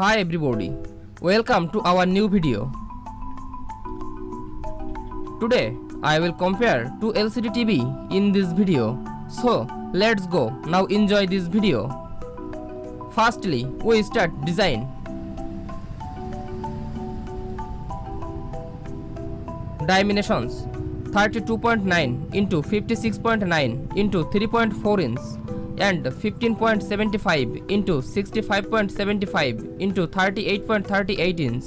Hi everybody, welcome to our new video. Today I will compare two LCD TV in this video. So let's go, now enjoy this video. Firstly, we start design. Dimensions 32.9 into 56.9 into 3.4 inch and 15.75 into 65.75 into 38.38 inch.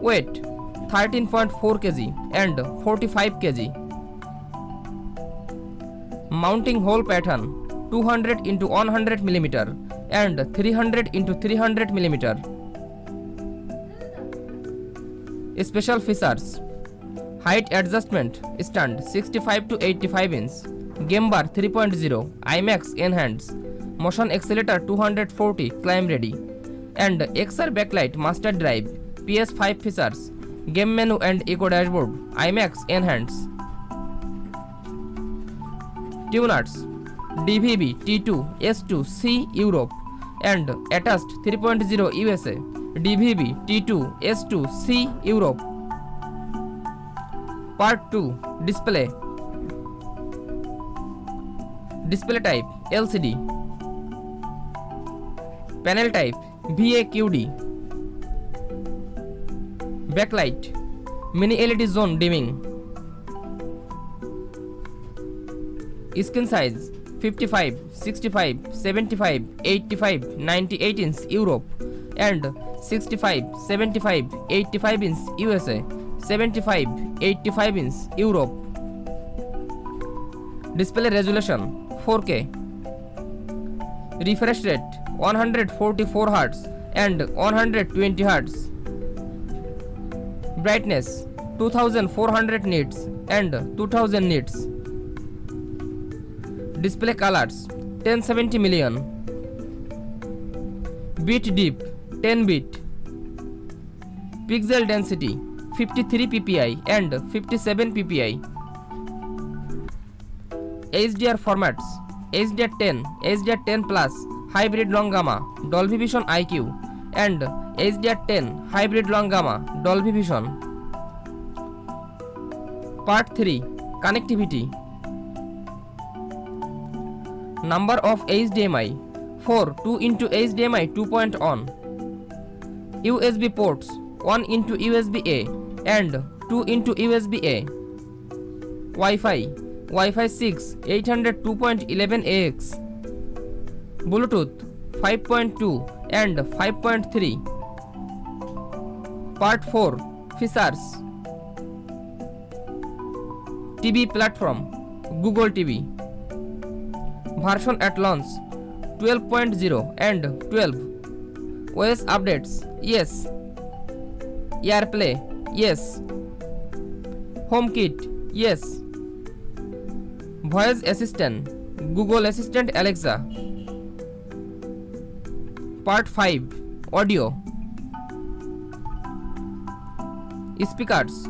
Weight 13.4 kg and 45 kg. Mounting hole pattern 200 into 100 mm and 300 into 300 mm. Special features: height adjustment stand 65 to 85 inch, game bar 3.0, IMAX enhanced, motion accelerator 240 climb ready, and XR backlight master drive, PS5 features, game menu and eco dashboard, IMAX enhanced. Tuners: DVB T2 S2 C Europe and attached 3.0 USA, DVB T2 S2 C Europe. Part 2 Display. Display type LCD. Panel type VAQD. Backlight Mini LED zone dimming. Screen size 55, 65, 75, 85, 98 inch Europe and 65, 75, 85 inch USA, 75, 85 inch Europe. Display resolution 4K. Refresh rate 144 Hz and 120 Hz. Brightness 2400 nits and 2000 nits. Display colors 1070 million. Bit deep 10 bit. Pixel density 53 ppi and 57 ppi. HDR formats HDR10, HDR10 Plus, Hybrid Long Gamma, Dolby Vision IQ and HDR10 Hybrid Long Gamma, Dolby Vision. Part 3 Connectivity. Number of HDMI 4 2 into HDMI 2.1. USB ports 1 into USB A and 2 into USB A. Wi-Fi 6 802.11ax. Bluetooth 5.2 and 5.3. Part 4 Features. TV platform Google TV. Version at launch 12.0 and 12. OS updates yes. AirPlay yes. HomeKit yes. Voice assistant Google Assistant Alexa. Part 5 Audio. Speakers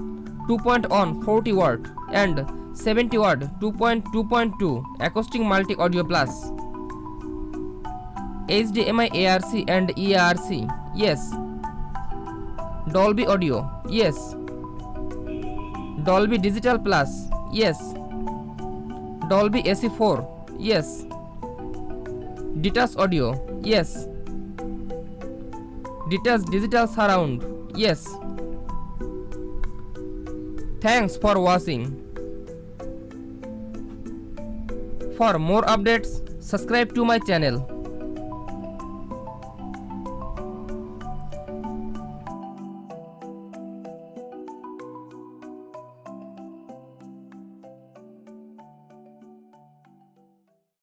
2.1 40 watt and 70 watt 2.2.2 acoustic multi audio plus. HDMI ARC and EARC yes. Dolby audio yes. Dolby Digital Plus yes. Dolby AC4 yes. Detached audio yes. Detached digital surround yes. Thanks for watching. For more updates, subscribe to my channel.